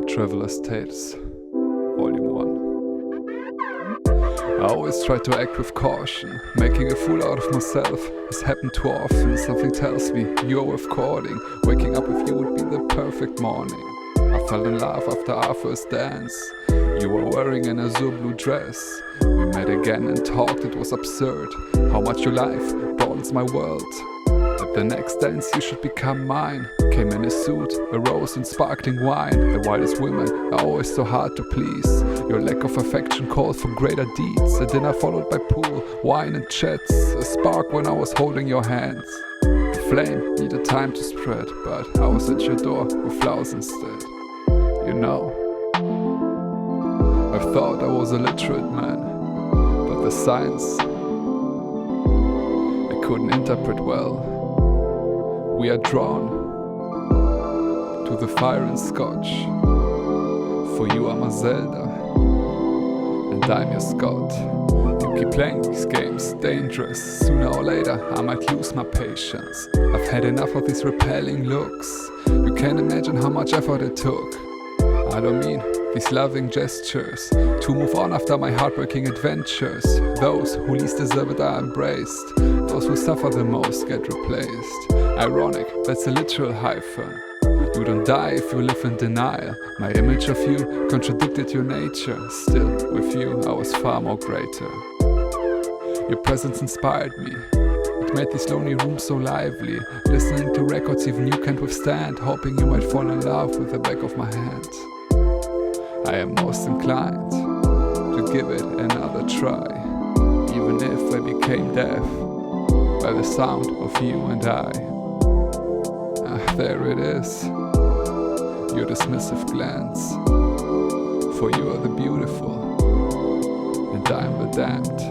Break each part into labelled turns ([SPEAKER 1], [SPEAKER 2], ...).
[SPEAKER 1] Traveler's Tales, Volume 1. I always try to act with caution. Making a fool out of myself has happened too often. Something tells me you're worth courting. Waking up with you would be the perfect morning. I fell in love after our first dance. You were wearing an azure blue dress. We met again and talked, it was absurd how much your life broadens my world. At the next dance you should become mine. Came in a suit, a rose and sparkling wine. The wildest women are always so hard to please. Your lack of affection called for greater deeds. A dinner followed by pool, wine and chats. A spark when I was holding your hands. The flame needed time to spread, but I was at your door with flowers instead. You know, I thought I was a literate man, but the signs I couldn't interpret well. We are drawn to the fire and scotch. For you are my Zelda, and I'm your Scott. You keep playing these games, dangerous. Sooner or later I might lose my patience. I've had enough of these repelling looks. You can't imagine how much effort it took. I don't mean these loving gestures to move on after my heartbreaking adventures. Those who least deserve it are embraced. Those who suffer the most get replaced. Ironic, that's a literal hyphen. You don't die if you live in denial. My image of you contradicted your nature. Still, with you I was far more greater. Your presence inspired me. It made these lonely rooms so lively. Listening to records even you can't withstand. Hoping you might fall in love with the back of my hand. I am most inclined to give it another try, even if I became deaf by the sound of you and I. There it is, your dismissive glance. For you are the beautiful, and I'm the damned.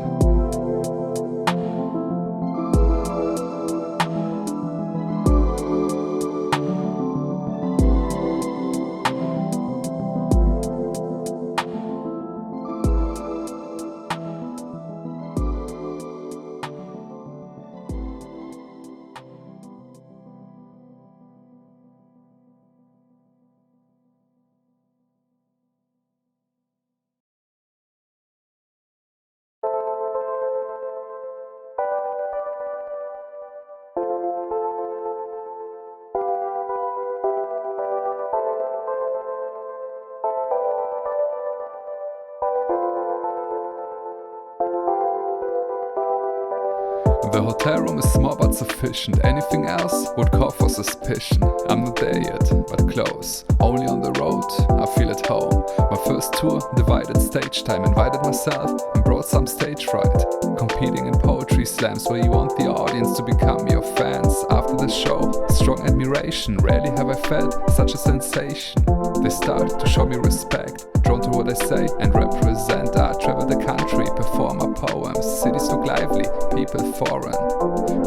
[SPEAKER 1] The hotel room is small but sufficient. Anything else would call for suspicion. I'm not there yet, but close. Only on the road, I feel at home. My first tour, divided stage time. Invited myself and brought some stage fright. Competing in poetry slams where you want the audience to become your fans. After the show, strong admiration. Rarely have I felt such a sensation. They started to show me respect, drawn to what I say and represent. I travel the country, perform my poems. Cities look lively, people foreign.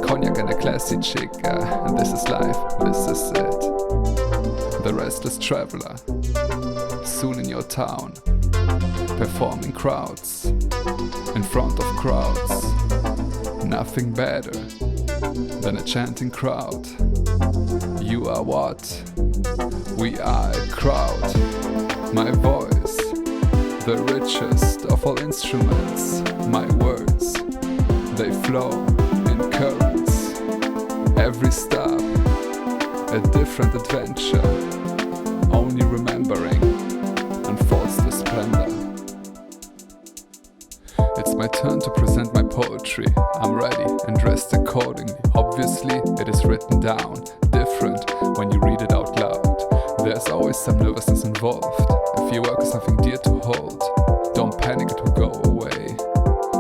[SPEAKER 1] Cognac and a classy chick, and this is life, this is it. The restless traveler, soon in your town, performing crowds, in front of crowds. Nothing better than a chanting crowd. You are what? We are a crowd. My voice, the richest of all instruments. My words, they flow in currents. Every stop, a different adventure. Only remembering unfolds the splendor. It's my turn to present my poetry. I'm ready and dressed accordingly. Obviously, it is written down, different when you read it out loud. There's always some nervousness involved. If your work is something dear to hold, don't panic, it will go away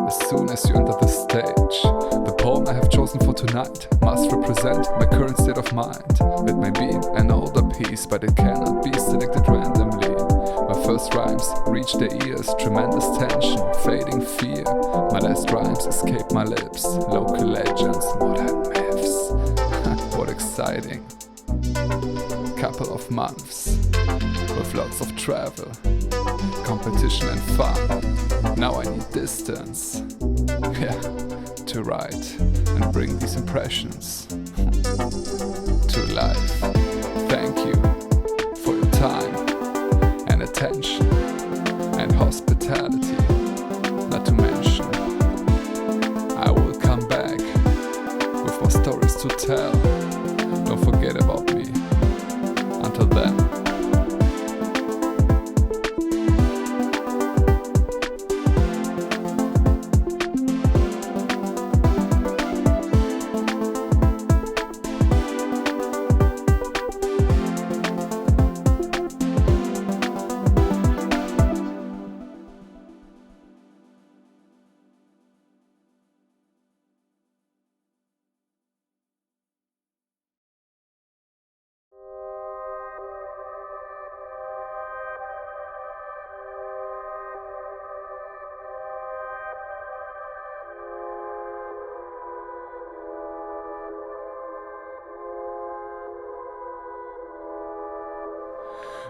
[SPEAKER 1] as soon as you enter the stage. The poem I have chosen for tonight must represent my current state of mind. It may be an older piece, but it cannot be selected randomly. My first rhymes reach their ears, tremendous tension, fading fear. My last rhymes escape my lips, local legends, modern myths. What exciting. Couple of months with lots of travel, competition and fun. Now I need distance, yeah, to write and bring these impressions to life. Thank you for your time stories to tell. Don't forget about me. Until then.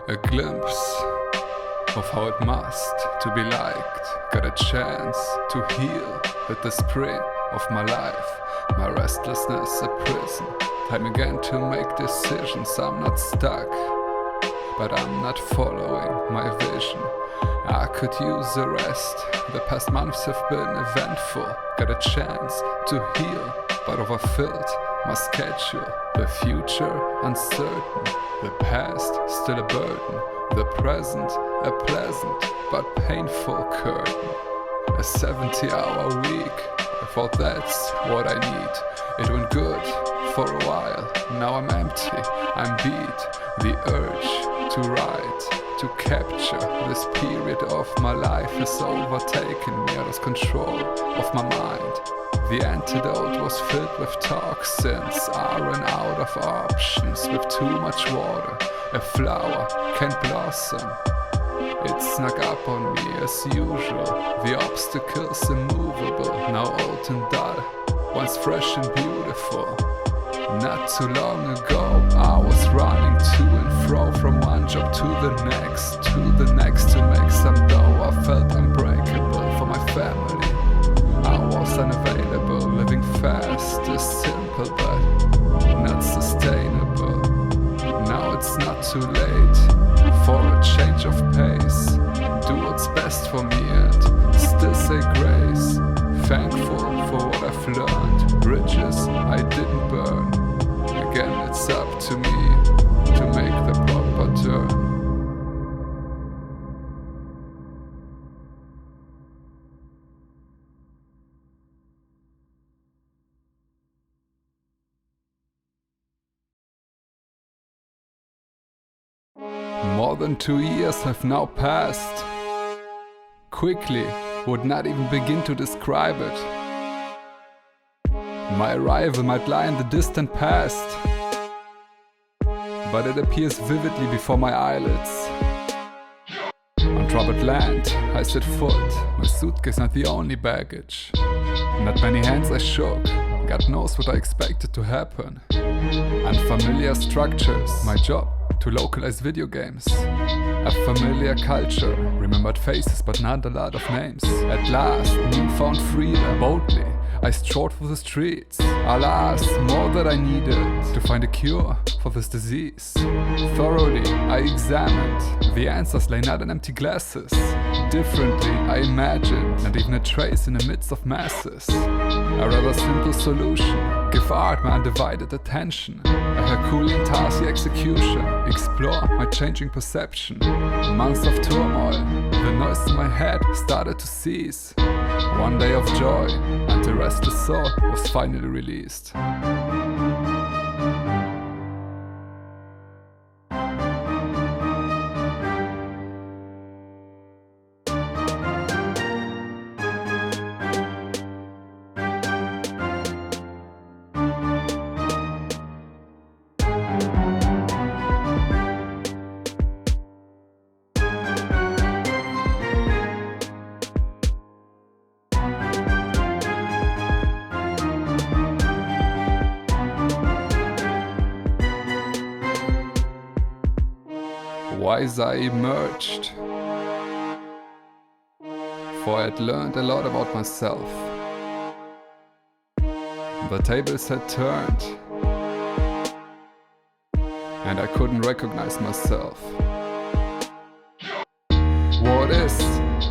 [SPEAKER 1] A glimpse of how it must to be liked. Got a chance to heal at the spring of my life. My restlessness a prison. Time again to make decisions. I'm not stuck, but I'm not following my vision. I could use a rest. The past months have been eventful. Got a chance to heal, but overfilled my schedule. The future uncertain, the past still a burden, the present a pleasant but painful curtain. A 70-hour week, I thought that's what I need. It went good for a while, now I'm empty, I'm beat. The urge to write, to capture this period of my life has overtaken me. I lost control of my mind. The antidote was filled with toxins. I ran out of options. With too much water, a flower can't blossom. It snuck up on me as usual. The obstacles immovable, now old and dull, once fresh and beautiful. Not too long ago, I was running to and fro from one job to the next to make some dough. I felt unbreakable for my family. I was unavailable, living fast is simple but not sustainable. Now it's not too late for a change of pace. Do what's best for me and still say grace. Thankful for what I've learned, bridges I didn't burn. Again it's up to me to make the proper turn. More than 2 years have now passed. Quickly, would not even begin to describe it. My arrival might lie in the distant past, but it appears vividly before my eyelids. On troubled land, I set foot, my suitcase not the only baggage. Not many hands I shook, God knows what I expected to happen. Unfamiliar structures, my job to localize video games. A familiar culture, remembered faces but not a lot of names. At last, newfound freedom, boldly I strode through the streets. Alas, more that I needed to find a cure for this disease. Thoroughly I examined, the answers lay not in empty glasses. Differently I imagined, not even a trace in the midst of masses. A rather simple solution, give art my undivided attention. A Herculean task, the execution, explore my changing perception. Months of turmoil, the noise in my head started to cease. One day of joy, until restless soul was finally released. Wise I emerged, for I had learned a lot about myself. The tables had turned, and I couldn't recognize myself. What is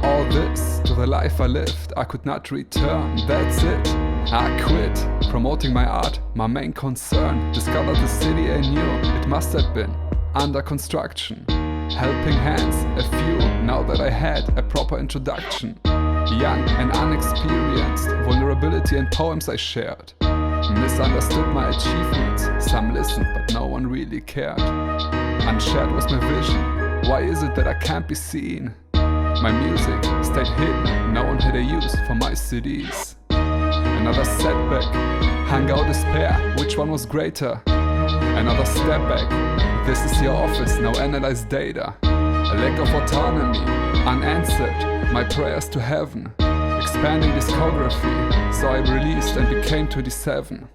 [SPEAKER 1] all this to the life I lived? I could not return, that's it. I quit promoting my art, my main concern. Discovered the city I knew, it must have been under construction. Helping hands, a few, now that I had a proper introduction. Young and unexperienced, vulnerability and poems I shared. Misunderstood my achievements, some listened but no one really cared. Unshared was my vision, why is it that I can't be seen? My music stayed hidden, no one had a use for my CDs. Another setback, hunger or despair, which one was greater? Another step back, this is your office, now analyze data. A lack of autonomy, unanswered, my prayers to heaven. Expanding discography, so I released and became 27.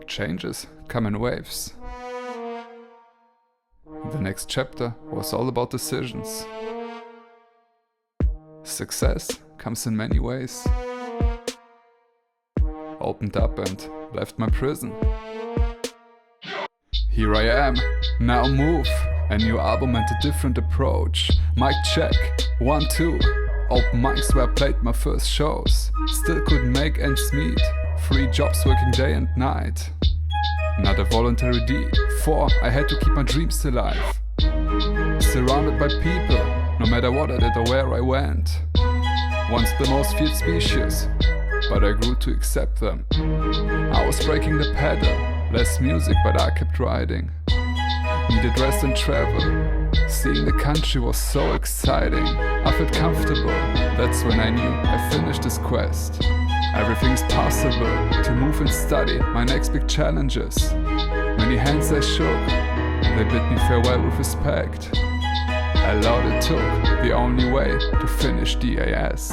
[SPEAKER 1] Changes come in waves. The next chapter was all about decisions. Success comes in many ways. Opened up and left my prison. Here I am, now move. A new album and a different approach. Mic check, 1, 2. Open mics where I played my first shows. Still couldn't make ends meet. 3 jobs working day and night. Not a voluntary deed. 4, I had to keep my dreams alive. Surrounded by people, no matter what I did or where I went. Once the most feared species, but I grew to accept them. I was breaking the pedal, less music but I kept riding. Needed rest and travel. Seeing the country was so exciting. I felt comfortable, that's when I knew I finished this quest. Everything's possible, to move and study my next big challenges. Many hands I shook, they bid me farewell with respect. A lot it took, the only way to finish DAS.